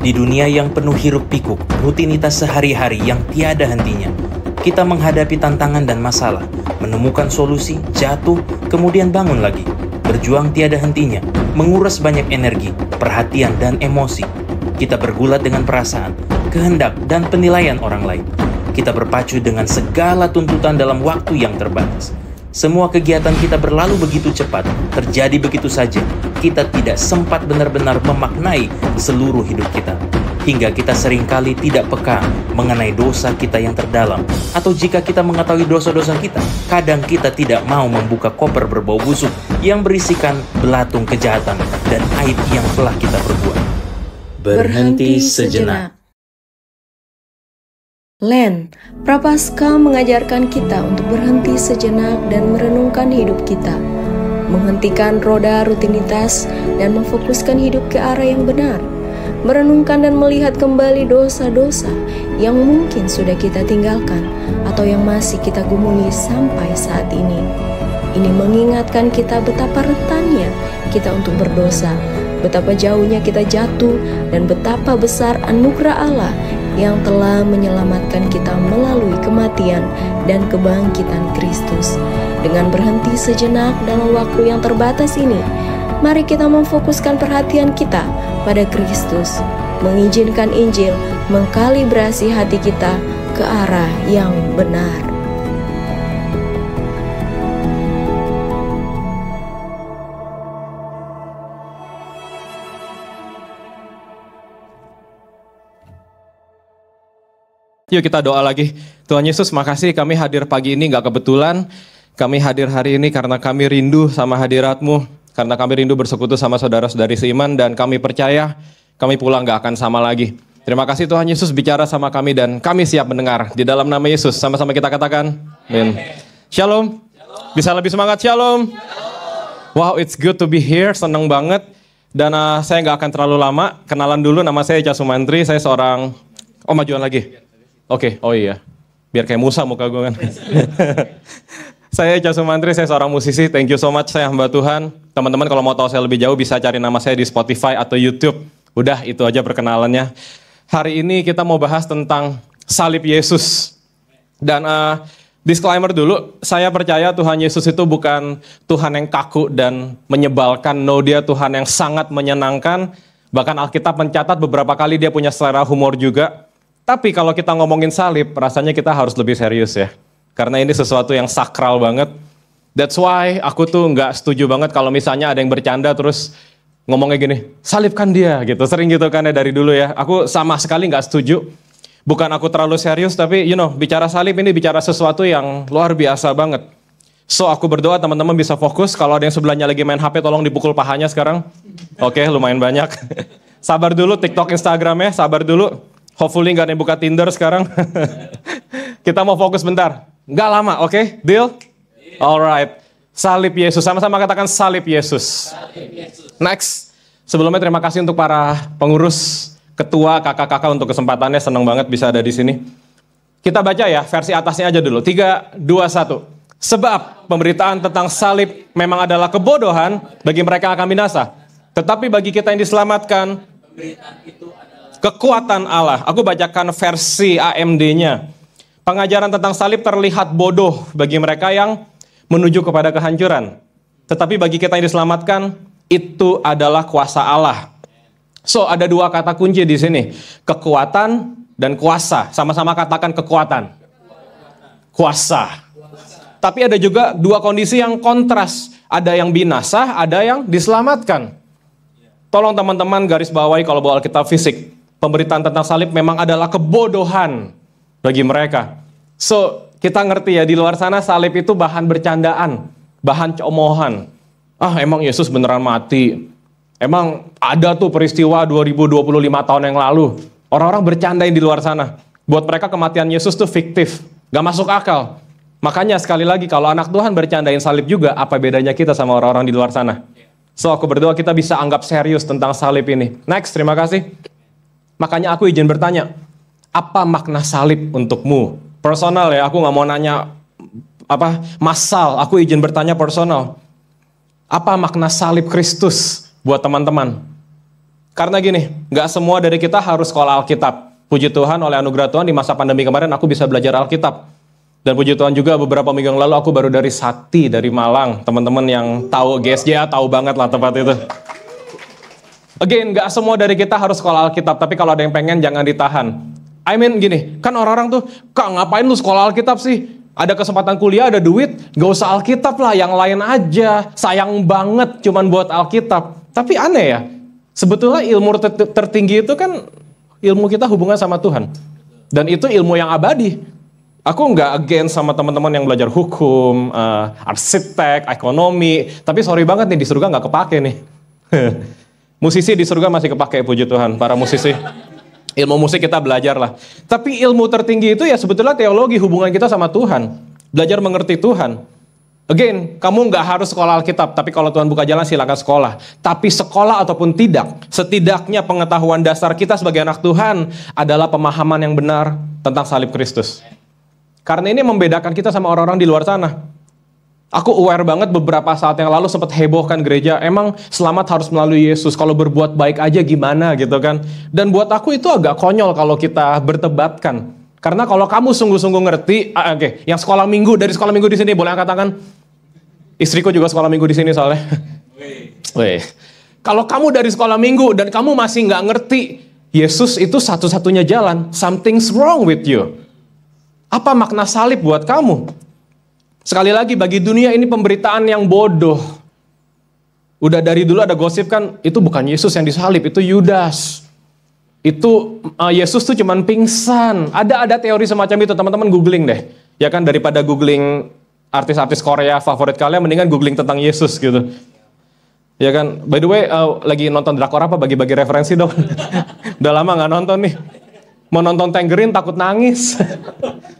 Di dunia yang penuh hiruk-pikuk, rutinitas sehari-hari yang tiada hentinya, kita menghadapi tantangan dan masalah, menemukan solusi, jatuh, kemudian bangun lagi. Berjuang tiada hentinya, menguras banyak energi, perhatian, dan emosi. Kita bergulat dengan perasaan, kehendak, dan penilaian orang lain. Kita berpacu dengan segala tuntutan dalam waktu yang terbatas. Semua kegiatan kita berlalu begitu cepat, terjadi begitu saja. Kita tidak sempat benar-benar memaknai seluruh hidup kita. Hingga kita seringkali tidak peka mengenai dosa kita yang terdalam. Atau jika kita mengetahui dosa-dosa kita, kadang kita tidak mau membuka koper berbau busuk yang berisikan belatung kejahatan dan aib yang telah kita perbuat. Berhenti sejenak. Len, Prapaskah mengajarkan kita untuk berhenti sejenak dan merenungkan hidup kita, menghentikan roda rutinitas dan memfokuskan hidup ke arah yang benar, merenungkan dan melihat kembali dosa-dosa yang mungkin sudah kita tinggalkan atau yang masih kita gumuli sampai saat ini. Ini mengingatkan kita betapa rentannya kita untuk berdosa, betapa jauhnya kita jatuh, dan betapa besar anugerah Allah yang telah menyelamatkan kita melalui kematian dan kebangkitan Kristus. Dengan berhenti sejenak dalam waktu yang terbatas ini, mari kita memfokuskan perhatian kita pada Kristus, mengizinkan Injil mengkalibrasi hati kita ke arah yang benar. Yuk kita doa lagi. Tuhan Yesus, makasih kami hadir pagi ini gak kebetulan. Kami hadir hari ini karena kami rindu sama hadirat-Mu. Karena kami rindu bersekutu sama saudara-saudari seiman. Dan kami percaya kami pulang gak akan sama lagi. Terima kasih Tuhan Yesus bicara sama kami dan kami siap mendengar. Di dalam nama Yesus, sama-sama kita katakan. Amin. Shalom. Bisa lebih semangat, shalom. Wow, it's good to be here. Senang banget. Dan saya gak akan terlalu lama. Kenalan dulu, nama saya Echa Sumantri. Saya seorang... Oh, majuan lagi. Oke, oh iya. Biar kayak Musa muka gue kan. Saya Echa Sumantri, saya seorang musisi. Thank you so much, saya hamba Tuhan. Teman-teman kalau mau tahu saya lebih jauh bisa cari nama saya di Spotify atau YouTube. Udah, itu aja perkenalannya. Hari ini kita mau bahas tentang salib Yesus. Dan disclaimer dulu, saya percaya Tuhan Yesus itu bukan Tuhan yang kaku dan menyebalkan. No, dia Tuhan yang sangat menyenangkan. Bahkan Alkitab mencatat beberapa kali dia punya selera humor juga. Tapi kalau kita ngomongin salib, rasanya kita harus lebih serius ya. Karena ini sesuatu yang sakral banget. That's why aku tuh nggak setuju banget kalau misalnya ada yang bercanda terus ngomongnya gini, salibkan dia gitu. Sering gitu kan ya dari dulu ya. Aku sama sekali nggak setuju. Bukan aku terlalu serius, tapi bicara salib ini bicara sesuatu yang luar biasa banget. So aku berdoa teman-teman bisa fokus. Kalau ada yang sebelahnya lagi main HP, tolong dipukul pahanya sekarang. Oke, lumayan banyak. Sabar dulu TikTok, Instagramnya, sabar dulu. Hopefully nggak ada yang buka Tinder sekarang. Kita mau fokus bentar. Nggak lama, oke? Deal? Alright. Salib Yesus. Sama-sama katakan salib Yesus. Next. Sebelumnya terima kasih untuk para pengurus, ketua, kakak-kakak untuk kesempatannya. Senang banget bisa ada di sini. Kita baca ya versi atasnya aja dulu. 3, 2, 1. Sebab pemberitaan tentang salib memang adalah kebodohan bagi mereka yang akan binasa. Tetapi bagi kita yang diselamatkan, pemberitaan itu kekuatan Allah. Aku bacakan versi AMD-nya. Pengajaran tentang salib terlihat bodoh bagi mereka yang menuju kepada kehancuran. Tetapi bagi kita yang diselamatkan, itu adalah kuasa Allah. So, ada dua kata kunci di sini. Kekuatan dan kuasa. Sama-sama katakan kekuatan. Kuasa. Tapi ada juga dua kondisi yang kontras. Ada yang binasa, ada yang diselamatkan. Tolong teman-teman garis bawahi kalau bawa Alkitab fisik. Pemberitaan tentang salib memang adalah kebodohan bagi mereka. So, kita ngerti ya, di luar sana salib itu bahan bercandaan, bahan cemohan. Emang Yesus beneran mati. Emang ada tuh peristiwa 2025 tahun yang lalu. Orang-orang bercandain di luar sana. Buat mereka kematian Yesus tuh fiktif, gak masuk akal. Makanya sekali lagi, kalau anak Tuhan bercandain salib juga, apa bedanya kita sama orang-orang di luar sana? So, aku berdoa kita bisa anggap serius tentang salib ini. Next, terima kasih. Makanya aku izin bertanya, apa makna salib untukmu? Personal ya, aku gak mau nanya massal, aku izin bertanya personal. Apa makna salib Kristus buat teman-teman? Karena gini, nggak semua dari kita harus sekolah Alkitab. Puji Tuhan, oleh anugerah Tuhan di masa pandemi kemarin aku bisa belajar Alkitab. Dan puji Tuhan juga beberapa minggu yang lalu aku baru dari Sati, dari Malang. Teman-teman yang tahu GSJ tahu banget lah tempat itu. Again, nggak semua dari kita harus sekolah Alkitab, tapi kalau ada yang pengen jangan ditahan. I mean gini, kan orang-orang tuh, Kak ngapain lu sekolah Alkitab sih? Ada kesempatan kuliah, ada duit, gak usah Alkitab lah, yang lain aja. Sayang banget cuman buat Alkitab. Tapi aneh ya, sebetulnya ilmu tertinggi itu kan ilmu kita hubungan sama Tuhan. Dan itu ilmu yang abadi. Aku nggak against sama teman-teman yang belajar hukum, arsitek, ekonomi. Tapi sorry banget nih, di surga nggak kepake nih. Musisi di surga masih kepake, puji Tuhan, para musisi. Ilmu musik kita belajar lah. Tapi ilmu tertinggi itu ya sebetulnya teologi, hubungan kita sama Tuhan. Belajar mengerti Tuhan. Again, kamu nggak harus sekolah Alkitab, tapi kalau Tuhan buka jalan silakan sekolah. Tapi sekolah ataupun tidak, setidaknya pengetahuan dasar kita sebagai anak Tuhan adalah pemahaman yang benar tentang salib Kristus. Karena ini membedakan kita sama orang-orang di luar sana. Aku aware banget beberapa saat yang lalu sempat hebohkan gereja, emang selamat harus melalui Yesus, kalau berbuat baik aja gimana gitu kan. Dan buat aku itu agak konyol kalau kita berdebatkan. Karena kalau kamu sungguh-sungguh ngerti, oke, yang sekolah minggu, dari sekolah minggu di sini boleh angkat tangan? Istriku juga sekolah minggu di sini soalnya. Weh. Kalau kamu dari sekolah minggu dan kamu masih nggak ngerti, Yesus itu satu-satunya jalan, something's wrong with you. Apa makna salib buat kamu? Sekali lagi, bagi dunia ini pemberitaan yang bodoh. Udah dari dulu ada gosip kan, itu bukan Yesus yang disalib, itu Yudas. Itu Yesus tuh cuman pingsan. Ada teori semacam itu, teman-teman googling deh. Ya kan, daripada googling artis-artis Korea favorit kalian, mendingan googling tentang Yesus gitu. Ya kan, by the way, lagi nonton drakor apa, bagi-bagi referensi dong. Udah lama gak nonton nih. Mau nonton Tangerine takut nangis.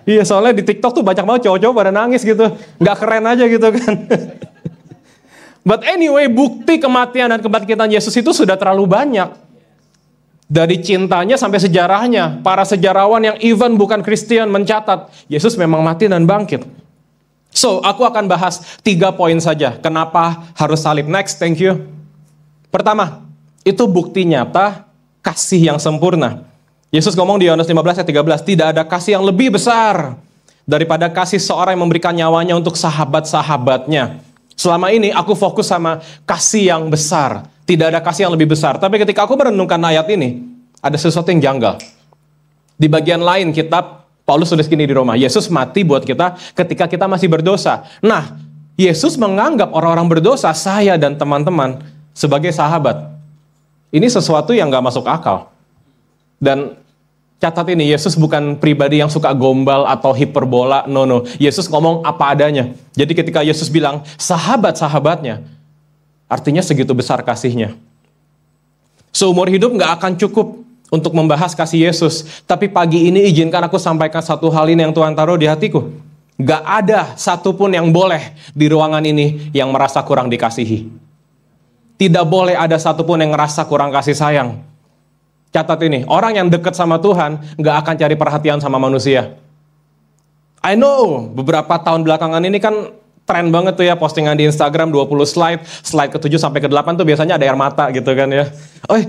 Iya, soalnya di TikTok tuh banyak banget cowok-cowok pada nangis gitu. Nggak keren aja gitu kan. But anyway, bukti kematian dan kebangkitan Yesus itu sudah terlalu banyak. Dari cintanya sampai sejarahnya. Para sejarawan yang even bukan Kristen mencatat, Yesus memang mati dan bangkit. So, aku akan bahas 3 poin saja. Kenapa harus salib? Next, thank you. Pertama, itu bukti nyata kasih yang sempurna. Yesus ngomong di Yohanes 15 ayat 13, tidak ada kasih yang lebih besar daripada kasih seorang yang memberikan nyawanya untuk sahabat-sahabatnya. Selama ini aku fokus sama kasih yang besar. Tidak ada kasih yang lebih besar. Tapi ketika aku merenungkan ayat ini, ada sesuatu yang janggal. Di bagian lain kitab, Paulus tulis gini di Roma, Yesus mati buat kita ketika kita masih berdosa. Nah, Yesus menganggap orang-orang berdosa, saya dan teman-teman, sebagai sahabat. Ini sesuatu yang gak masuk akal. Dan catat ini, Yesus bukan pribadi yang suka gombal atau hiperbola, no. Yesus ngomong apa adanya. Jadi ketika Yesus bilang sahabat-sahabatnya, artinya segitu besar kasihnya. Seumur hidup gak akan cukup untuk membahas kasih Yesus. Tapi pagi ini izinkan aku sampaikan satu hal ini yang Tuhan taruh di hatiku. Gak ada satupun yang boleh di ruangan ini yang merasa kurang dikasihi. Tidak boleh ada satupun yang merasa kurang kasih sayang. Catat ini, orang yang dekat sama Tuhan gak akan cari perhatian sama manusia. I know, beberapa tahun belakangan ini kan tren banget tuh ya postingan di Instagram 20 slide ke-7 sampai ke-8 tuh biasanya ada air mata gitu kan ya.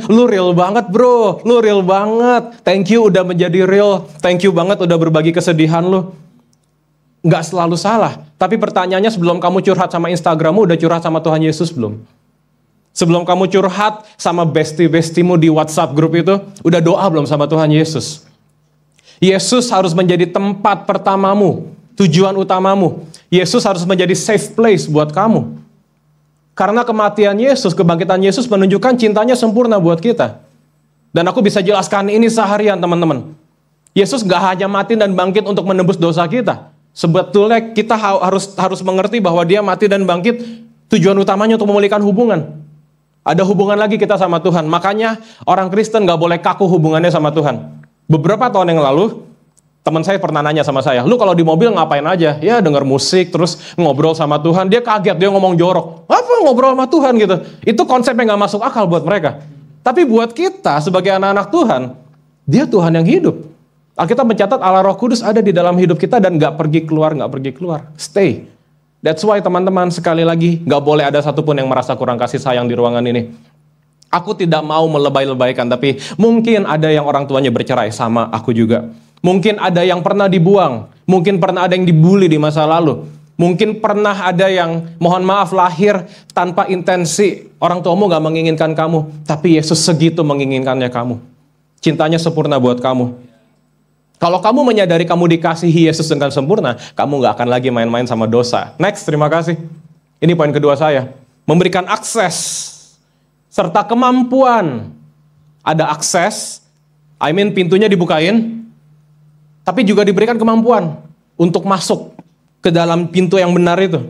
Lu real banget bro, lu real banget. Thank you udah menjadi real, thank you banget udah berbagi kesedihan lu. Gak selalu salah, tapi pertanyaannya sebelum kamu curhat sama Instagrammu udah curhat sama Tuhan Yesus belum? Sebelum kamu curhat sama bestie-bestimu di WhatsApp grup itu, udah doa belum sama Tuhan Yesus? Yesus harus menjadi tempat pertamamu, tujuan utamamu. Yesus harus menjadi safe place buat kamu. Karena kematian Yesus, kebangkitan Yesus menunjukkan cintanya sempurna buat kita. Dan aku bisa jelaskan ini seharian teman-teman. Yesus gak hanya mati dan bangkit untuk menebus dosa kita. Sebetulnya kita harus mengerti bahwa dia mati dan bangkit tujuan utamanya untuk memulihkan hubungan. Ada hubungan lagi kita sama Tuhan. Makanya orang Kristen gak boleh kaku hubungannya sama Tuhan. Beberapa tahun yang lalu, teman saya pernah nanya sama saya, lu kalau di mobil ngapain aja? Ya denger musik, terus ngobrol sama Tuhan. Dia kaget, dia ngomong jorok. Apa ngobrol sama Tuhan gitu? Itu konsep yang gak masuk akal buat mereka. Tapi buat kita sebagai anak-anak Tuhan, dia Tuhan yang hidup. Alkitab mencatat Allah Roh Kudus ada di dalam hidup kita dan gak pergi keluar. Stay. That's why teman-teman sekali lagi gak boleh ada satupun yang merasa kurang kasih sayang di ruangan ini. Aku tidak mau melebay-lebaykan, tapi mungkin ada yang orang tuanya bercerai, sama aku juga. Mungkin ada yang pernah dibuang, mungkin pernah ada yang dibully di masa lalu. Mungkin pernah ada yang, mohon maaf, lahir tanpa intensi. Orang tuamu gak menginginkan kamu, tapi Yesus segitu menginginkannya kamu. Cintanya sempurna buat kamu. Kalau kamu menyadari kamu dikasihi Yesus dengan sempurna, kamu gak akan lagi main-main sama dosa. Next, terima kasih. Ini poin kedua saya. Memberikan akses, serta kemampuan. Ada akses, pintunya dibukain, tapi juga diberikan kemampuan untuk masuk ke dalam pintu yang benar itu.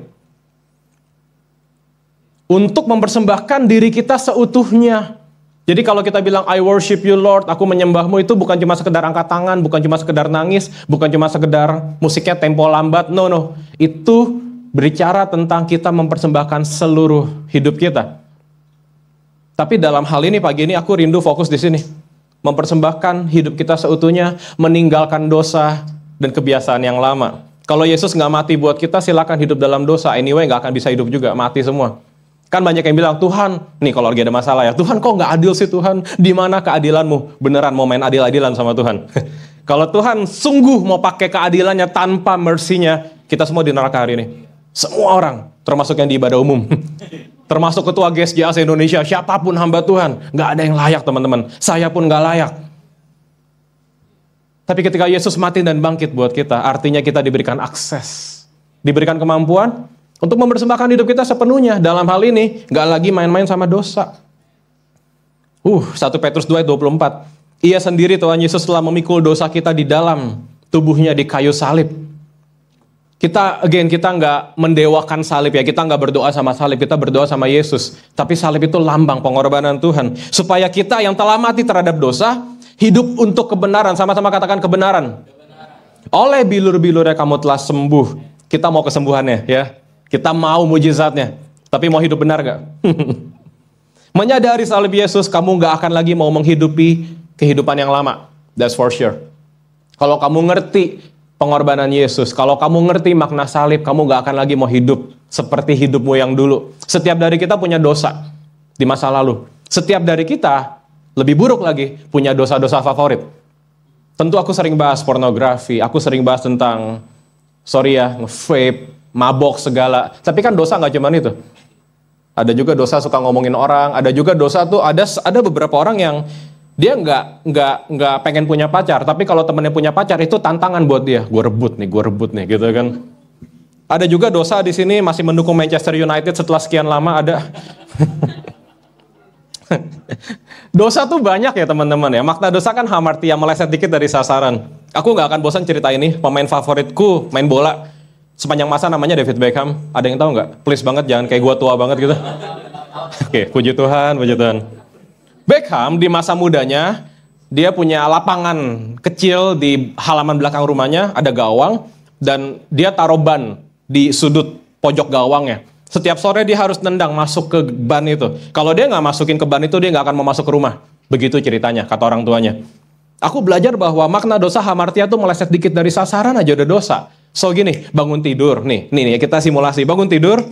Untuk mempersembahkan diri kita seutuhnya. Jadi kalau kita bilang, I worship you Lord, aku menyembahmu, itu bukan cuma sekedar angkat tangan, bukan cuma sekedar nangis, bukan cuma sekedar musiknya tempo lambat, no. Itu berbicara tentang kita mempersembahkan seluruh hidup kita. Tapi dalam hal ini pagi ini aku rindu fokus di sini. Mempersembahkan hidup kita seutuhnya, meninggalkan dosa dan kebiasaan yang lama. Kalau Yesus nggak mati buat kita, silakan hidup dalam dosa. Anyway, nggak akan bisa hidup juga, mati semua. Kan banyak yang bilang, Tuhan, nih kalau lagi ada masalah ya, Tuhan kok nggak adil sih Tuhan? Di mana keadilanmu? Beneran mau main adil-adilan sama Tuhan? Kalau Tuhan sungguh mau pakai keadilannya tanpa mercy-nya, kita semua di neraka hari ini. Semua orang, termasuk yang di ibadah umum. Termasuk ketua GSJA se-Indonesia, siapapun hamba Tuhan. Nggak ada yang layak teman-teman. Saya pun nggak layak. Tapi ketika Yesus mati dan bangkit buat kita, artinya kita diberikan akses. Diberikan kemampuan untuk mempersembahkan hidup kita sepenuhnya. Dalam hal ini, nggak lagi main-main sama dosa. 1 Petrus 2 ayat 24. Ia sendiri, Tuhan Yesus, telah memikul dosa kita di dalam tubuhnya di kayu salib. Kita nggak mendewakan salib ya. Kita nggak berdoa sama salib, kita berdoa sama Yesus. Tapi salib itu lambang pengorbanan Tuhan. Supaya kita yang telah mati terhadap dosa, hidup untuk kebenaran. Sama-sama katakan kebenaran. Oleh bilur-bilurnya kamu telah sembuh. Kita mau kesembuhannya ya. Kita mau mujizatnya, tapi mau hidup benar gak? Menyadari salib Yesus, kamu gak akan lagi mau menghidupi kehidupan yang lama. That's for sure. Kalau kamu ngerti pengorbanan Yesus, kalau kamu ngerti makna salib, kamu gak akan lagi mau hidup seperti hidupmu yang dulu. Setiap dari kita punya dosa di masa lalu. Setiap dari kita, lebih buruk lagi, punya dosa-dosa favorit. Tentu aku sering bahas pornografi, aku sering bahas tentang, nge-vape, mabok segala. Tapi kan dosa nggak cuma itu. Ada juga dosa suka ngomongin orang. Ada juga dosa tuh ada beberapa orang yang dia nggak pengen punya pacar. Tapi kalau temennya punya pacar itu tantangan buat dia. Gue rebut nih, gitu kan. Ada juga dosa di sini masih mendukung Manchester United setelah sekian lama ada. Dosa tuh banyak ya teman-teman ya. Makna dosa kan hamartia, meleset dikit dari sasaran. Aku nggak akan bosan cerita ini. Pemain favoritku main bola sepanjang masa namanya David Beckham. Ada yang tahu nggak? Please banget, jangan kayak gua tua banget gitu. Oke, puji Tuhan, puji Tuhan. Beckham di masa mudanya, dia punya lapangan kecil di halaman belakang rumahnya, ada gawang, dan dia taruh ban di sudut pojok gawangnya. Setiap sore dia harus nendang masuk ke ban itu. Kalau dia nggak masukin ke ban itu, dia nggak akan mau masuk ke rumah. Begitu ceritanya, kata orang tuanya. Aku belajar bahwa makna dosa hamartia tuh meleset dikit dari sasaran aja udah dosa. So gini, bangun tidur, nih kita simulasi, bangun tidur,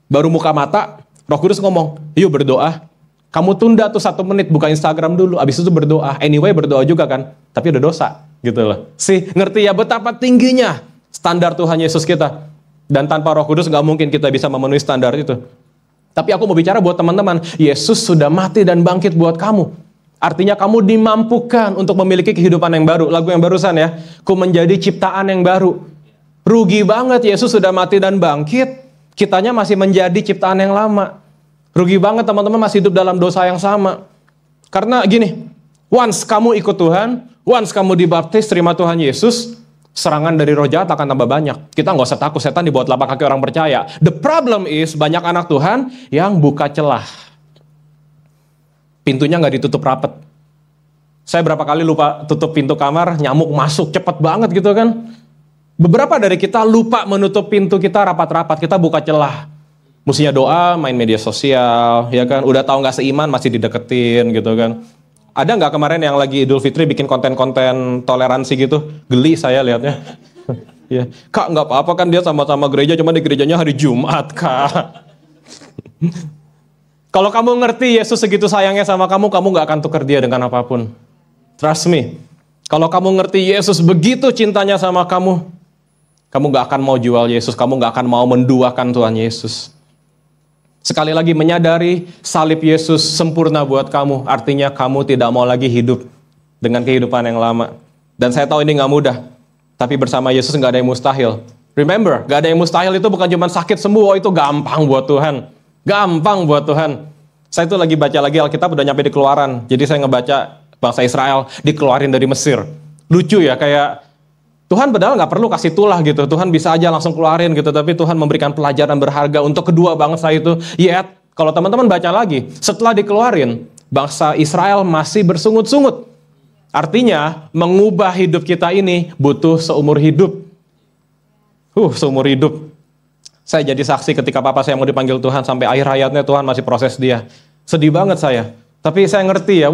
baru muka mata, Roh Kudus ngomong, yuk berdoa. Kamu tunda tuh 1 menit, buka Instagram dulu, abis itu berdoa. Anyway berdoa juga kan, tapi udah dosa, gitu loh. Ngerti ya betapa tingginya standar Tuhan Yesus kita. Dan tanpa Roh Kudus gak mungkin kita bisa memenuhi standar itu. Tapi aku mau bicara buat teman-teman, Yesus sudah mati dan bangkit buat kamu. Artinya kamu dimampukan untuk memiliki kehidupan yang baru. Lagu yang barusan ya, ku menjadi ciptaan yang baru. Rugi banget Yesus sudah mati dan bangkit, kitanya masih menjadi ciptaan yang lama. Rugi banget teman-teman masih hidup dalam dosa yang sama. Karena gini, once kamu ikut Tuhan, once kamu dibaptis, terima Tuhan Yesus, serangan dari roh jahat akan tambah banyak. Kita nggak usah takut setan di bawah telapak kaki orang percaya. The problem is banyak anak Tuhan yang buka celah. Pintunya nggak ditutup rapet. Saya berapa kali lupa tutup pintu kamar, nyamuk masuk cepet banget gitu kan. Beberapa dari kita lupa menutup pintu kita rapat-rapat, kita buka celah. Mestinya doa, main media sosial, ya kan. Udah tahu nggak seiman masih dideketin gitu kan. Ada nggak kemarin yang lagi Idul Fitri bikin konten-konten toleransi gitu? Geli saya lihatnya. Ya, Kak nggak apa-apa kan dia sama-sama gereja, cuma di gerejanya hari Jumat, Kak. Kalau kamu ngerti Yesus segitu sayangnya sama kamu gak akan tukar dia dengan apapun. Trust me. Kalau kamu ngerti Yesus begitu cintanya sama kamu gak akan mau jual Yesus, kamu gak akan mau menduakan Tuhan Yesus. Sekali lagi menyadari salib Yesus sempurna buat kamu, artinya kamu tidak mau lagi hidup dengan kehidupan yang lama. Dan saya tahu ini gak mudah, tapi bersama Yesus gak ada yang mustahil. Remember, gak ada yang mustahil itu bukan cuma sakit sembuh, itu gampang buat Tuhan. Gampang buat Tuhan. Saya itu lagi baca lagi Alkitab, udah nyampe di Keluaran. Jadi saya ngebaca bangsa Israel dikeluarin dari Mesir. Lucu ya, kayak Tuhan padahal nggak perlu kasih tulah gitu. Tuhan bisa aja langsung keluarin gitu. Tapi Tuhan memberikan pelajaran berharga untuk kedua bangsa itu. Yet, kalau teman-teman baca lagi, setelah dikeluarin, bangsa Israel masih bersungut-sungut. Artinya, mengubah hidup kita ini butuh seumur hidup. Seumur hidup. Saya jadi saksi ketika papa saya mau dipanggil Tuhan, sampai akhir hayatnya Tuhan masih proses dia. Sedih banget saya. Tapi saya ngerti ya,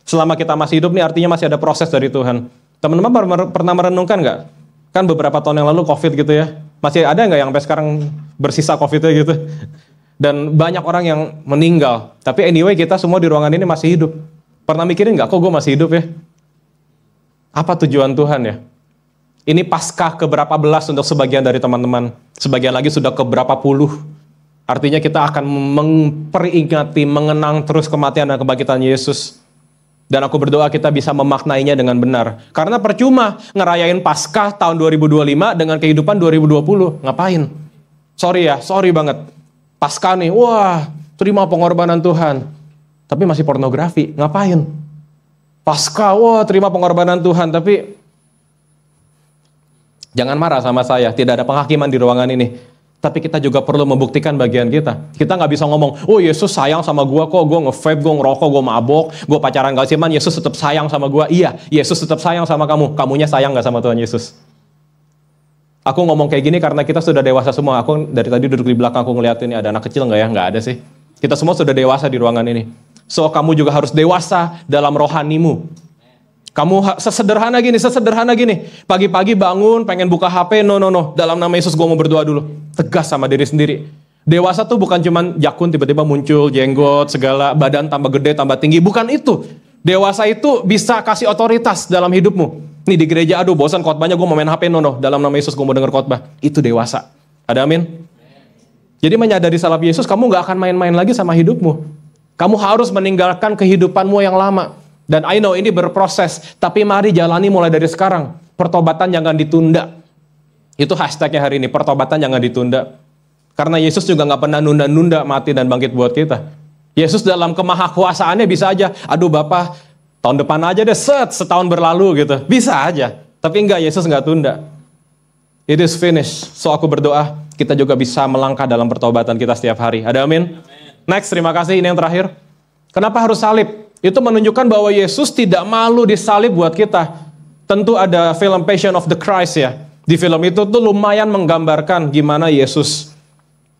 selama kita masih hidup nih artinya masih ada proses dari Tuhan. Teman-teman pernah merenungkan nggak? Kan beberapa tahun yang lalu COVID gitu ya. Masih ada nggak yang sampai sekarang bersisa COVID-nya gitu? Dan banyak orang yang meninggal. Tapi anyway kita semua di ruangan ini masih hidup. Pernah mikirin nggak, kok gue masih hidup ya? Apa tujuan Tuhan ya? Ini Paskah keberapa belas untuk sebagian dari teman-teman. Sebagian lagi sudah keberapa puluh. Artinya kita akan memperingati, mengenang terus kematian dan kebangkitan Yesus. Dan aku berdoa kita bisa memaknainya dengan benar. Karena percuma ngerayain Paskah tahun 2025 dengan kehidupan 2020. Ngapain? Sorry banget. Paskah nih, terima pengorbanan Tuhan. Tapi masih pornografi, ngapain? Paskah, terima pengorbanan Tuhan, tapi jangan marah sama saya, tidak ada penghakiman di ruangan ini. Tapi kita juga perlu membuktikan bagian kita. Kita nggak bisa ngomong, Yesus sayang sama gue kok, gue nge-vape, gue ngerokok, gue mabok, gue pacaran gak siman, Yesus tetap sayang sama gue. Iya, Yesus tetap sayang sama kamu. Kamunya sayang gak sama Tuhan Yesus? Aku ngomong kayak gini karena kita sudah dewasa semua. Aku dari tadi duduk di belakang, aku ngeliatin ini ada anak kecil nggak ya? Nggak ada sih. Kita semua sudah dewasa di ruangan ini. So, kamu juga harus dewasa dalam rohanimu. Kamu sesederhana gini. Pagi-pagi bangun, pengen buka HP, no. Dalam nama Yesus gue mau berdoa dulu. Tegas sama diri sendiri. Dewasa tuh bukan cuman jakun tiba-tiba muncul, jenggot, segala, badan tambah gede, tambah tinggi. Bukan itu. Dewasa itu bisa kasih otoritas dalam hidupmu. Nih di gereja, bosan khotbahnya, gue mau main HP, no. Dalam nama Yesus gue mau denger khotbah. Itu dewasa. Ada amin? Jadi menyadari salib Yesus, kamu gak akan main-main lagi sama hidupmu. Kamu harus meninggalkan kehidupanmu yang lama. Dan I know ini berproses, tapi mari jalani mulai dari sekarang. Pertobatan jangan ditunda. Itu hashtagnya hari ini, pertobatan jangan ditunda. Karena Yesus juga gak pernah nunda-nunda mati dan bangkit buat kita. Yesus dalam kemahakuasaannya bisa aja, Bapak, tahun depan aja deh, setahun berlalu gitu. Bisa aja, tapi enggak, Yesus gak tunda. It is finished. So aku berdoa, kita juga bisa melangkah dalam pertobatan kita setiap hari. Ada amin? Next, terima kasih, ini yang terakhir. Kenapa harus salib? Itu menunjukkan bahwa Yesus tidak malu disalib buat kita. Tentu ada film Passion of the Christ ya. Di film itu tuh lumayan menggambarkan gimana Yesus.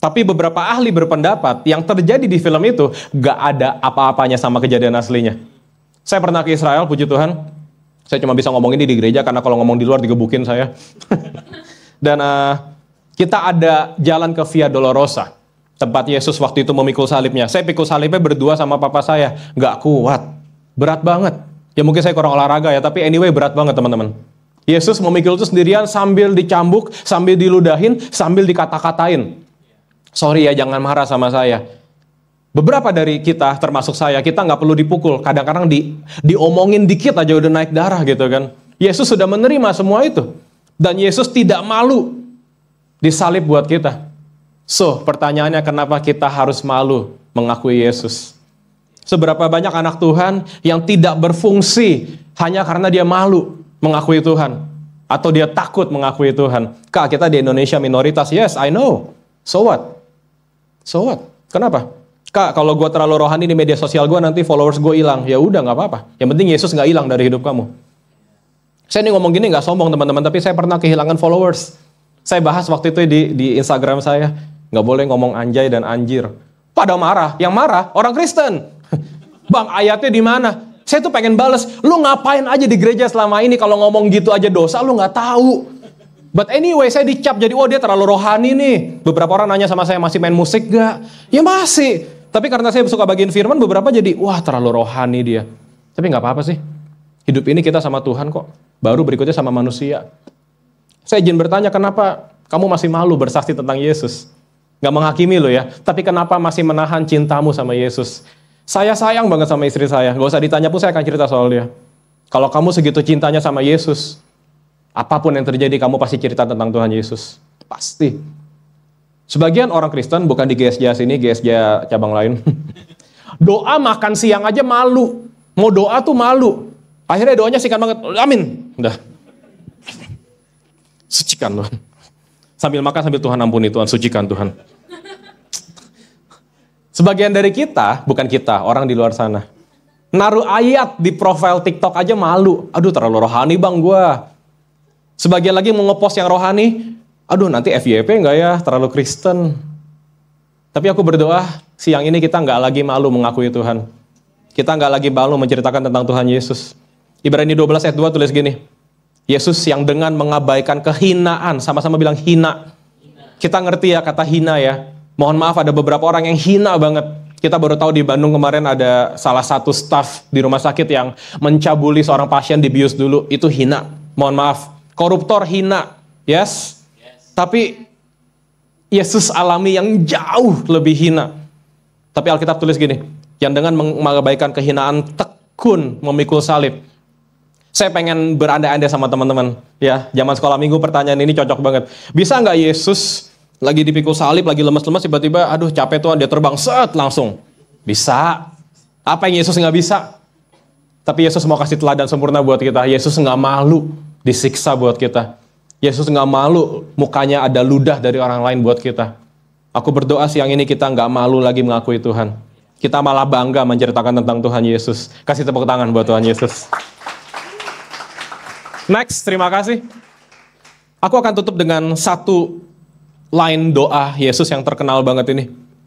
Tapi beberapa ahli berpendapat yang terjadi di film itu gak ada apa-apanya sama kejadian aslinya. Saya pernah ke Israel, puji Tuhan. Saya cuma bisa ngomong ini di gereja karena kalau ngomong di luar digebukin saya. Dan kita ada jalan ke Via Dolorosa. Tempat Yesus waktu itu memikul salibnya. Saya pikul salibnya berdua sama papa saya. Gak kuat. Berat banget. Ya mungkin saya kurang olahraga ya, tapi anyway berat banget teman-teman. Yesus memikul itu sendirian sambil dicambuk, sambil diludahin, sambil dikata-katain. Sorry ya, jangan marah sama saya. Beberapa dari kita, termasuk saya, kita gak perlu dipukul. Kadang-kadang diomongin dikit aja udah naik darah gitu kan. Yesus sudah menerima semua itu. Dan Yesus tidak malu disalib buat kita. So, pertanyaannya kenapa kita harus malu mengakui Yesus? Seberapa banyak anak Tuhan yang tidak berfungsi hanya karena dia malu mengakui Tuhan. Atau dia takut mengakui Tuhan. Kak, kita di Indonesia minoritas. Yes, I know. So what? So what? Kenapa? Kak, kalau gue terlalu rohani di media sosial gue, nanti followers gue hilang. Ya udah, gak apa-apa. Yang penting Yesus gak hilang dari hidup kamu. Saya nih ngomong gini gak sombong teman-teman, tapi saya pernah kehilangan followers. Saya bahas waktu itu di Instagram saya. Gak boleh ngomong anjay dan anjir. Pada marah. Yang marah orang Kristen. Bang, ayatnya di mana? Saya tuh pengen bales. Lu ngapain aja di gereja selama ini kalau ngomong gitu aja dosa, lu gak tahu. But anyway, saya dicap jadi, dia terlalu rohani nih. Beberapa orang nanya sama saya, masih main musik gak? Ya masih. Tapi karena saya suka bagian firman, beberapa jadi, wah terlalu rohani dia. Tapi nggak apa-apa sih. Hidup ini kita sama Tuhan kok. Baru berikutnya sama manusia. Saya izin bertanya, kenapa kamu masih malu bersaksi tentang Yesus? Nggak menghakimi lo ya. Tapi kenapa masih menahan cintamu sama Yesus? Saya sayang banget sama istri saya. Gak usah ditanya pun saya akan cerita soal dia. Kalau kamu segitu cintanya sama Yesus, apapun yang terjadi kamu pasti cerita tentang Tuhan Yesus. Pasti. Sebagian orang Kristen, bukan di GSJ sini, GSJ cabang lain. Doa makan siang aja malu. Mau doa tuh malu. Akhirnya doanya singkat banget. Amin. Udah. Sucikan Tuhan. Sambil makan sambil Tuhan ampuni Tuhan, sucikan Tuhan. Sebagian dari kita, bukan kita, orang di luar sana. Naruh ayat di profil TikTok aja malu. Aduh terlalu rohani bang gue. Sebagian lagi mau ngepost yang rohani. Aduh nanti FYP enggak ya, terlalu Kristen. Tapi aku berdoa, siang ini kita enggak lagi malu mengakui Tuhan. Kita enggak lagi malu menceritakan tentang Tuhan Yesus. Ibrani 12 ayat 2 tulis gini. Yesus yang dengan mengabaikan kehinaan, sama-sama bilang hina. Kita ngerti ya kata hina ya. Mohon maaf ada beberapa orang yang hina banget. Kita baru tahu di Bandung kemarin ada salah satu staf di rumah sakit yang mencabuli seorang pasien, dibius dulu. Itu hina. Mohon maaf. Koruptor hina. Yes. Tapi Yesus alami yang jauh lebih hina. Tapi Alkitab tulis gini. Yang dengan mengabaikan kehinaan tekun memikul salib. Saya pengen berandai-andai sama teman-teman. Ya, zaman sekolah minggu pertanyaan ini cocok banget. Bisa nggak Yesus lagi dipikul salib, lagi lemes-lemes, tiba-tiba, aduh capek Tuhan, dia terbang, set, langsung. Bisa. Apa yang Yesus nggak bisa? Tapi Yesus mau kasih teladan sempurna buat kita. Yesus nggak malu disiksa buat kita. Yesus nggak malu mukanya ada ludah dari orang lain buat kita. Aku berdoa siang ini kita nggak malu lagi mengakui Tuhan. Kita malah bangga menceritakan tentang Tuhan Yesus. Kasih tepuk tangan buat Tuhan Yesus. Next, terima kasih. Aku akan tutup dengan satu line doa Yesus yang terkenal banget ini.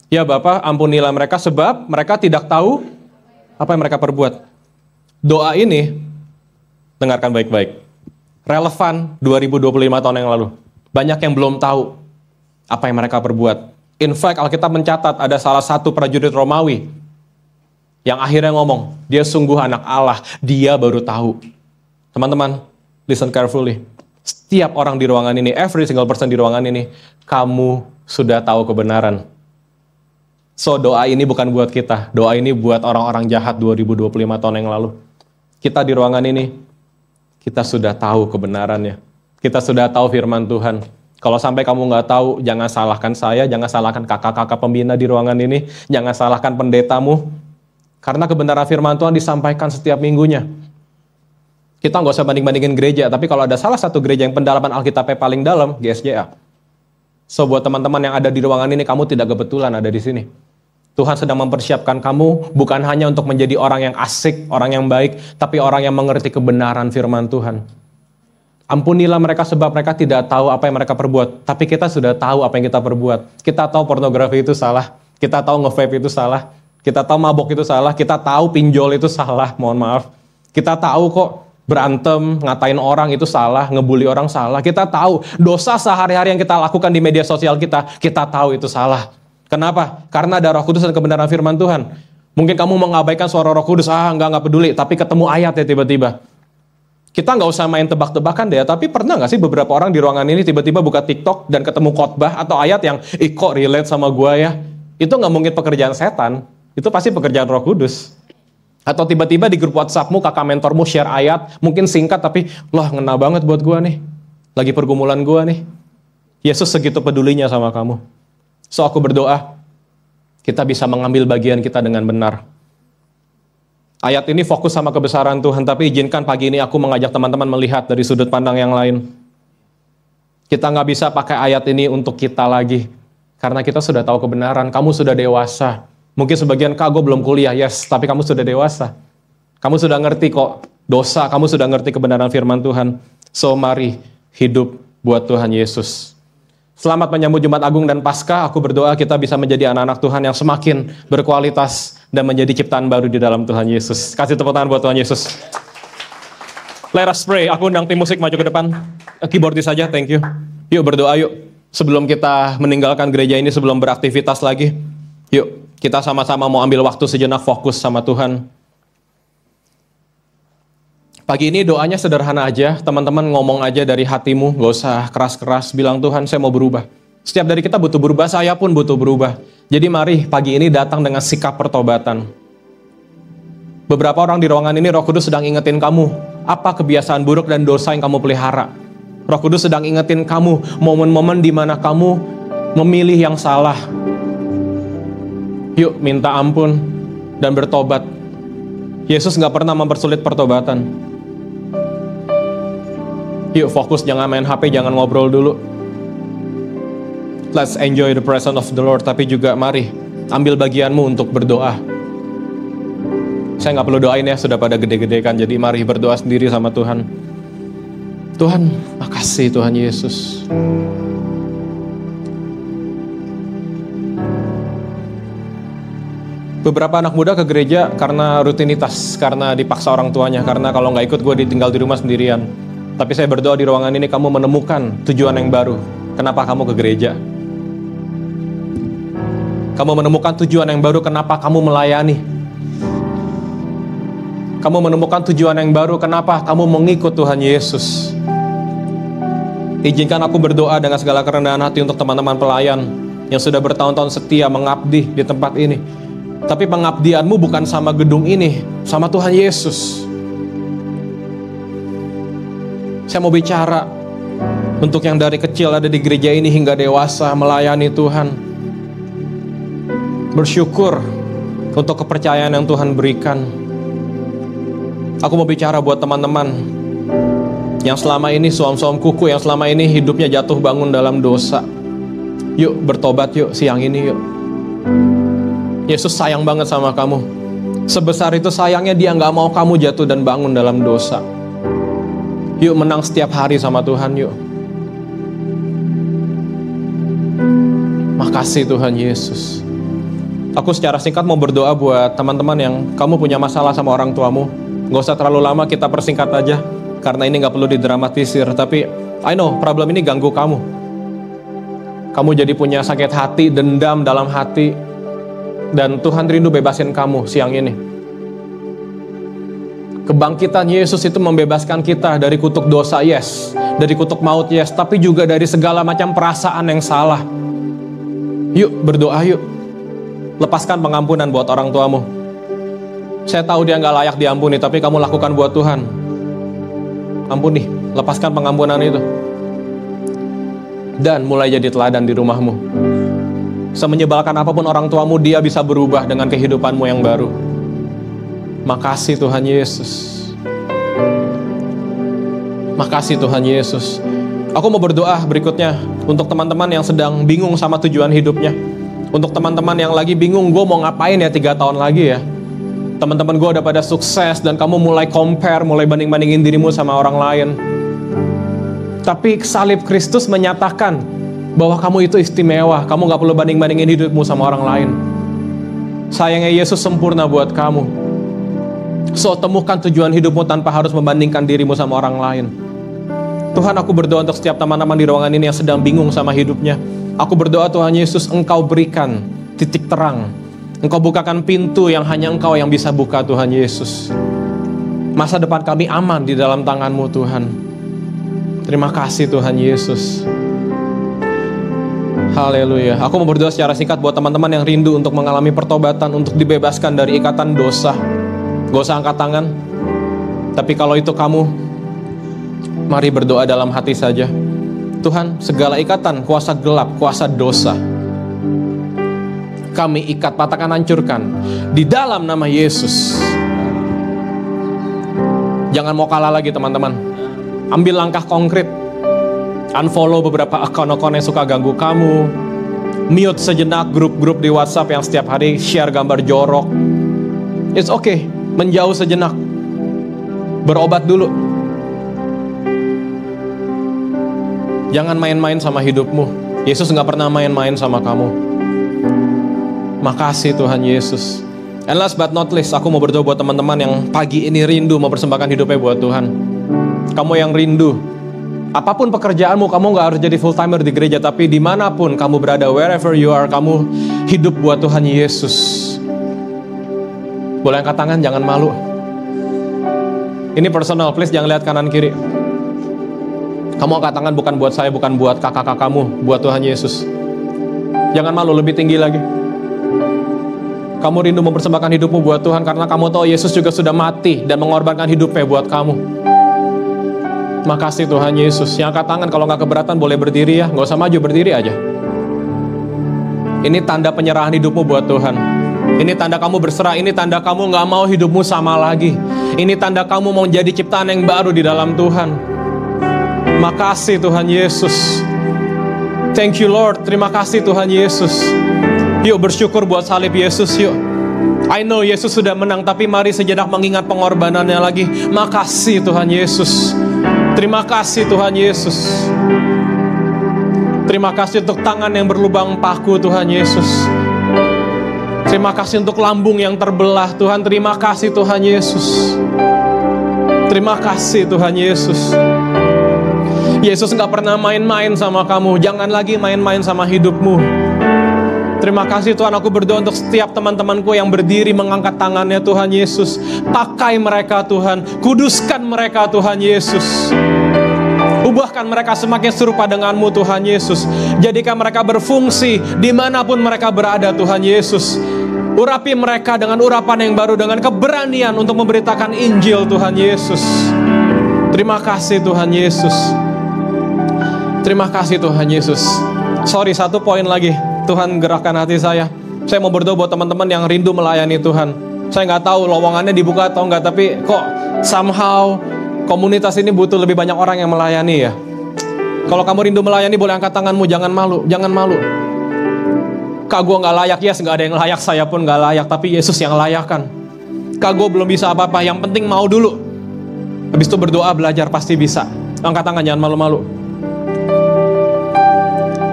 Ya Bapa, ampunilah mereka sebab mereka tidak tahu apa yang mereka perbuat. Doa ini, dengarkan baik-baik, relevan 2025 tahun yang lalu. Banyak yang belum tahu apa yang mereka perbuat. In fact, Alkitab mencatat ada salah satu prajurit Romawi yang akhirnya ngomong, dia sungguh anak Allah, dia baru tahu. Teman-teman, listen carefully. Setiap orang di ruangan ini, every single person di ruangan ini, kamu sudah tahu kebenaran. So doa ini bukan buat kita, doa ini buat orang-orang jahat 2025 tahun yang lalu. Kita di ruangan ini, kita sudah tahu kebenarannya. Kita sudah tahu firman Tuhan. Kalau sampai kamu nggak tahu, jangan salahkan saya, jangan salahkan kakak-kakak pembina di ruangan ini, jangan salahkan pendetamu. Karena kebenaran firman Tuhan disampaikan setiap minggunya. Kita nggak usah banding-bandingin gereja, tapi kalau ada salah satu gereja yang pendalaman Alkitabnya paling dalam, GSJA. So buat teman-teman yang ada di ruangan ini, kamu tidak kebetulan ada di sini. Tuhan sedang mempersiapkan kamu bukan hanya untuk menjadi orang yang asik, orang yang baik, tapi orang yang mengerti kebenaran firman Tuhan. Ampunilah mereka sebab mereka tidak tahu apa yang mereka perbuat, tapi kita sudah tahu apa yang kita perbuat. Kita tahu pornografi itu salah, kita tahu nge-vape itu salah, kita tahu mabok itu salah, kita tahu pinjol itu salah, mohon maaf. Kita tahu kok berantem, ngatain orang itu salah, ngebully orang salah. Kita tahu dosa sehari-hari yang kita lakukan di media sosial kita tahu itu salah. Kenapa? Karena ada Roh Kudus dan kebenaran firman Tuhan. Mungkin kamu mengabaikan suara Roh Kudus, enggak peduli, tapi ketemu ayat ya tiba-tiba. Kita nggak usah main tebak-tebakan deh, tapi pernah nggak sih beberapa orang di ruangan ini tiba-tiba buka TikTok dan ketemu khotbah atau ayat yang kok relate sama gua ya? Itu nggak mungkin pekerjaan setan, itu pasti pekerjaan Roh Kudus. Atau tiba-tiba di grup WhatsAppmu, kakak mentormu share ayat, mungkin singkat tapi, loh ngena banget buat gua nih. Lagi pergumulan gua nih. Yesus segitu pedulinya sama kamu. So aku berdoa, kita bisa mengambil bagian kita dengan benar. Ayat ini fokus sama kebesaran Tuhan, tapi izinkan pagi ini aku mengajak teman-teman melihat dari sudut pandang yang lain. Kita nggak bisa pakai ayat ini untuk kita lagi. Karena kita sudah tahu kebenaran, kamu sudah dewasa. Mungkin sebagian gue belum kuliah, yes, tapi kamu sudah dewasa. Kamu sudah ngerti kok dosa, kamu sudah ngerti kebenaran firman Tuhan. So mari hidup buat Tuhan Yesus. Selamat menyambut Jumat Agung dan Paskah. Aku berdoa kita bisa menjadi anak-anak Tuhan yang semakin berkualitas dan menjadi ciptaan baru di dalam Tuhan Yesus. Kasih tepuk tangan buat Tuhan Yesus. Let us pray. Aku undang tim musik maju ke depan. Keyboardis saja, thank you. Yuk berdoa yuk. Sebelum kita meninggalkan gereja ini, sebelum beraktivitas lagi. Yuk. Kita sama-sama mau ambil waktu sejenak fokus sama Tuhan. Pagi ini doanya sederhana aja, teman-teman ngomong aja dari hatimu, gak usah keras-keras bilang Tuhan saya mau berubah. Setiap dari kita butuh berubah, saya pun butuh berubah. Jadi mari pagi ini datang dengan sikap pertobatan. Beberapa orang di ruangan ini Roh Kudus sedang ingetin kamu, apa kebiasaan buruk dan dosa yang kamu pelihara. Roh Kudus sedang ingetin kamu momen-momen di mana kamu memilih yang salah. Yuk minta ampun dan bertobat. Yesus gak pernah mempersulit pertobatan. Yuk fokus, jangan main HP, jangan ngobrol dulu. Let's enjoy the presence of the Lord. Tapi juga mari ambil bagianmu untuk berdoa. Saya gak perlu doain ya, sudah pada gede-gede kan. Jadi mari berdoa sendiri sama Tuhan. Tuhan, makasih Tuhan Yesus. Beberapa anak muda ke gereja karena rutinitas, karena dipaksa orang tuanya, karena kalau nggak ikut gue ditinggal di rumah sendirian. Tapi saya berdoa di ruangan ini kamu menemukan tujuan yang baru. Kenapa kamu ke gereja? Kamu menemukan tujuan yang baru, kenapa kamu melayani? Kamu menemukan tujuan yang baru, kenapa kamu mengikut Tuhan Yesus? Izinkan aku berdoa dengan segala kerendahan hati untuk teman-teman pelayan yang sudah bertahun-tahun setia mengabdi di tempat ini. Tapi pengabdianmu bukan sama gedung ini, sama Tuhan Yesus. Saya mau bicara untuk yang dari kecil ada di gereja ini hingga dewasa melayani Tuhan. Bersyukur untuk kepercayaan yang Tuhan berikan. Aku mau bicara buat teman-teman yang selama ini suam-suam kuku, yang selama ini hidupnya jatuh bangun dalam dosa. Yuk bertobat yuk siang ini yuk. Yesus sayang banget sama kamu. Sebesar itu sayangnya dia gak mau kamu jatuh dan bangun dalam dosa. Yuk menang setiap hari sama Tuhan yuk. Makasih Tuhan Yesus. Aku secara singkat mau berdoa buat teman-teman yang kamu punya masalah sama orang tuamu. Gak usah terlalu lama, kita persingkat aja. Karena ini gak perlu didramatisir. Tapi I know problem ini ganggu kamu. Kamu jadi punya sakit hati, dendam dalam hati. Dan Tuhan rindu bebasin kamu siang ini. Kebangkitan Yesus itu membebaskan kita dari kutuk dosa, yes. Dari kutuk maut, yes. Tapi juga dari segala macam perasaan yang salah. Yuk berdoa yuk. Lepaskan pengampunan buat orang tuamu. Saya tahu dia gak layak diampuni, tapi kamu lakukan buat Tuhan. Ampuni, lepaskan pengampunan itu. Dan mulai jadi teladan di rumahmu. Semenyebalkan apapun orang tuamu, dia bisa berubah dengan kehidupanmu yang baru. Makasih Tuhan Yesus. Makasih Tuhan Yesus. Aku mau berdoa berikutnya untuk teman-teman yang sedang bingung sama tujuan hidupnya. Untuk teman-teman yang lagi bingung, gue mau ngapain ya 3 tahun lagi ya. Teman-teman gue udah pada sukses dan kamu mulai compare, mulai banding-bandingin dirimu sama orang lain. Tapi salib Kristus menyatakan bahwa kamu itu istimewa. Kamu gak perlu banding-bandingin hidupmu sama orang lain. Sayangnya Yesus sempurna buat kamu. So temukan tujuan hidupmu tanpa harus membandingkan dirimu sama orang lain. Tuhan, aku berdoa untuk setiap teman-teman di ruangan ini yang sedang bingung sama hidupnya. Aku berdoa Tuhan Yesus, Engkau berikan titik terang. Engkau bukakan pintu yang hanya Engkau yang bisa buka Tuhan Yesus. Masa depan kami aman di dalam tangan-Mu Tuhan. Terima kasih Tuhan Yesus. Haleluya. Aku mau berdoa secara singkat buat teman-teman yang rindu untuk mengalami pertobatan, untuk dibebaskan dari ikatan dosa. Gak usah angkat tangan. Tapi kalau itu kamu, mari berdoa dalam hati saja. Tuhan, segala ikatan, kuasa gelap, kuasa dosa, kami ikat, patahkan, hancurkan di dalam nama Yesus. Jangan mau kalah lagi teman-teman. Ambil langkah konkret. Unfollow beberapa akun-akun yang suka ganggu kamu. Mute sejenak grup-grup di WhatsApp yang setiap hari share gambar jorok. It's okay, menjauh sejenak. Berobat dulu. Jangan main-main sama hidupmu. Yesus gak pernah main-main sama kamu. Makasih Tuhan Yesus. And last but not least, aku mau berdoa buat teman-teman yang pagi ini rindu mempersembahkan hidupnya buat Tuhan. Kamu yang rindu Apapun pekerjaanmu, kamu gak harus jadi full timer di gereja, tapi dimanapun kamu berada, wherever you are, kamu hidup buat Tuhan Yesus. Boleh angkat tangan, jangan malu. Ini personal, please jangan lihat kanan kiri. Kamu angkat tangan bukan buat saya, bukan buat kakak-kakakmu, buat Tuhan Yesus. Jangan malu, lebih tinggi lagi. Kamu rindu mempersembahkan hidupmu buat Tuhan karena kamu tahu Yesus juga sudah mati dan mengorbankan hidupnya buat kamu. Makasih Tuhan Yesus. Yang angkat tangan kalau nggak keberatan boleh berdiri ya. Nggak usah maju, berdiri aja. Ini tanda penyerahan hidupmu buat Tuhan. Ini tanda kamu berserah. Ini tanda kamu nggak mau hidupmu sama lagi. Ini tanda kamu mau jadi ciptaan yang baru di dalam Tuhan. Makasih Tuhan Yesus. Thank you Lord. Terima kasih Tuhan Yesus. Yuk bersyukur buat salib Yesus yuk. I know Yesus sudah menang, tapi mari sejenak mengingat pengorbanannya lagi. Makasih Tuhan Yesus. Terima kasih Tuhan Yesus. Terima kasih untuk tangan yang berlubang paku Tuhan Yesus. Terima kasih untuk lambung yang terbelah Tuhan. Terima kasih Tuhan Yesus. Terima kasih Tuhan Yesus. Yesus gak pernah main-main sama kamu. Jangan lagi main-main sama hidupmu. Terima kasih Tuhan, aku berdoa untuk setiap teman-temanku yang berdiri mengangkat tangannya Tuhan Yesus. Pakai mereka Tuhan, kuduskan mereka Tuhan Yesus. Ubahkan mereka semakin serupa denganmu Tuhan Yesus. Jadikan mereka berfungsi dimanapun mereka berada Tuhan Yesus. Urapi mereka dengan urapan yang baru, dengan keberanian untuk memberitakan Injil Tuhan Yesus. Terima kasih Tuhan Yesus. Terima kasih Tuhan Yesus. Sorry, satu poin lagi. Tuhan gerakkan hati saya. Saya mau berdoa buat teman-teman yang rindu melayani Tuhan. Saya nggak tahu lowongannya dibuka atau enggak, tapi kok somehow komunitas ini butuh lebih banyak orang yang melayani ya. Kalau kamu rindu melayani, boleh angkat tanganmu, jangan malu, jangan malu. Kak, gue nggak layak, yes, nggak ada yang layak, saya pun nggak layak, tapi Yesus yang layakkan. Kak, gue belum bisa apa-apa, yang penting mau dulu. Habis itu berdoa, belajar, pasti bisa. Angkat tangan, jangan malu-malu.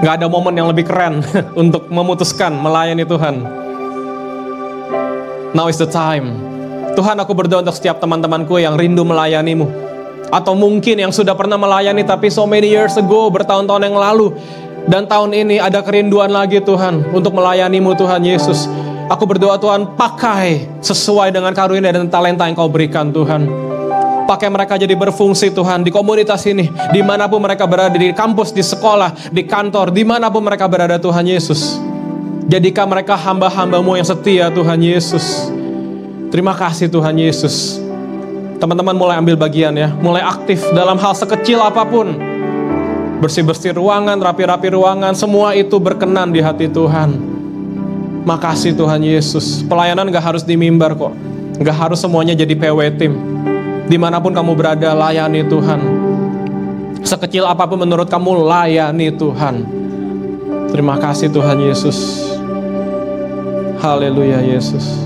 Gak ada momen yang lebih keren untuk memutuskan melayani Tuhan. Now is the time. Tuhan, aku berdoa untuk setiap teman-temanku yang rindu melayanimu. Atau mungkin yang sudah pernah melayani tapi so many years ago, bertahun-tahun yang lalu. Dan tahun ini ada kerinduan lagi Tuhan untuk melayanimu Tuhan Yesus. Aku berdoa Tuhan, pakai sesuai dengan karunia dan talenta yang Kau berikan Tuhan. Pakai mereka jadi berfungsi Tuhan di komunitas ini, dimanapun mereka berada, di kampus, di sekolah, di kantor, dimanapun mereka berada Tuhan Yesus. Jadikan mereka hamba-hambamu yang setia Tuhan Yesus. Terima kasih Tuhan Yesus. Teman-teman mulai ambil bagian ya, mulai aktif dalam hal sekecil apapun. Bersih-bersih ruangan, rapi-rapi ruangan, semua itu berkenan di hati Tuhan. Makasih Tuhan Yesus. Pelayanan gak harus di mimbar kok, gak harus semuanya jadi PW tim. Dimanapun kamu berada, layani Tuhan. Sekecil apapun menurut kamu, layani Tuhan. Terima kasih Tuhan Yesus. Haleluya Yesus.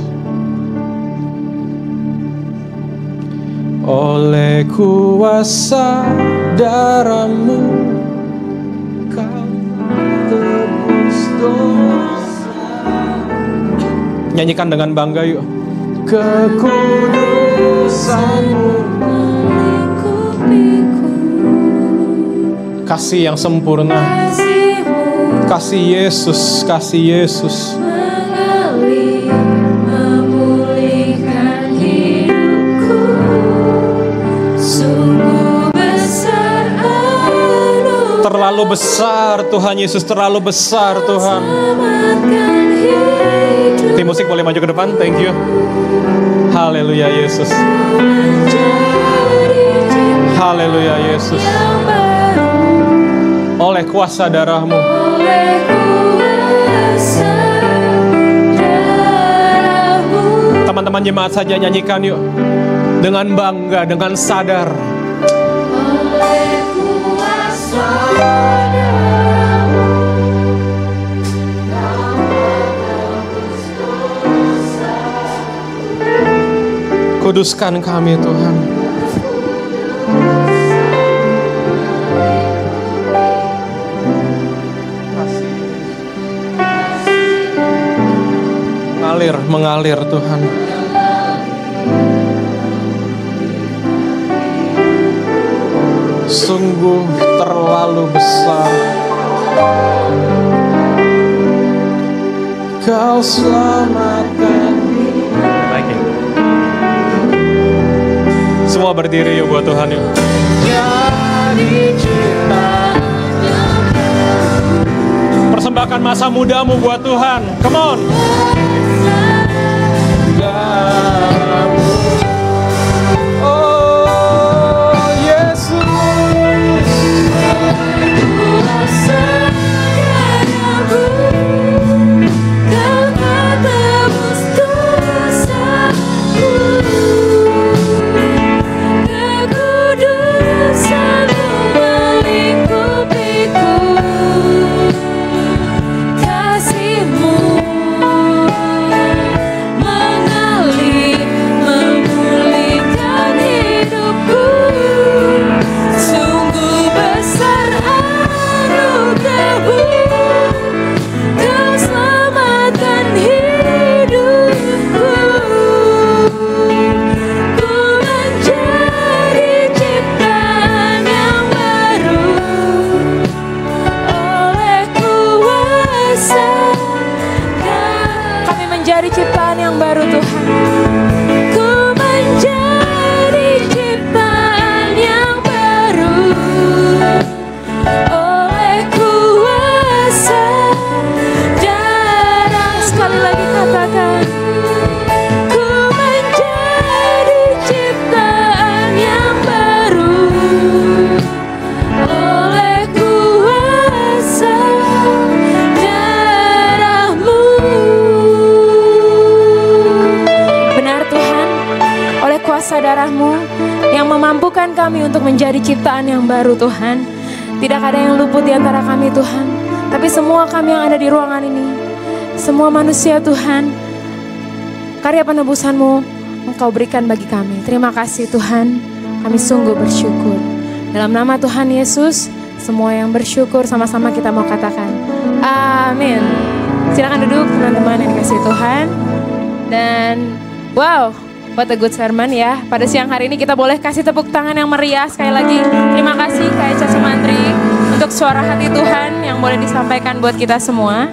Oleh kuasa darah-Mu, Kau tebus dosa. Nyanyikan dengan bangga yuk. Kekudusan-Mu melingkupiku. Kasih yang sempurna, kasih Yesus, kasih Yesus. Mengalir, memulihkan hidupku. Sungguh besar anugerah. Terlalu besar Tuhan Yesus, terlalu besar Tuhan. Tim musik boleh maju ke depan, thank you. Haleluya Yesus. Haleluya Yesus. Oleh kuasa darah-Mu. Teman-teman jemaat saja nyanyikan yuk. Dengan bangga, dengan sadar. Oleh kuasa darah-Mu, kuduskan kami Tuhan. Mengalir Tuhan. Sungguh terlalu besar. Kau selamatkan. Naikin. Semua berdiri yuk buat Tuhan yuk. Jadi cinta. Persembahkan masa mudamu buat Tuhan. Come on. Oh Yesus. Darah-Mu yang memampukan kami untuk menjadi ciptaan yang baru Tuhan. Tidak ada yang luput di antara kami Tuhan, tapi semua kami yang ada di ruangan ini, semua manusia Tuhan, karya penebusan-Mu Engkau berikan bagi kami. Terima kasih Tuhan, kami sungguh bersyukur. Dalam nama Tuhan Yesus, semua yang bersyukur sama-sama kita mau katakan amin. Silakan duduk teman-teman yang dikasihi Tuhan. Dan wow, what a good sermon ya. Pada siang hari ini kita boleh kasih tepuk tangan yang meriah sekali lagi. Terima kasih Kak Eca Sumantri untuk suara hati Tuhan yang boleh disampaikan buat kita semua.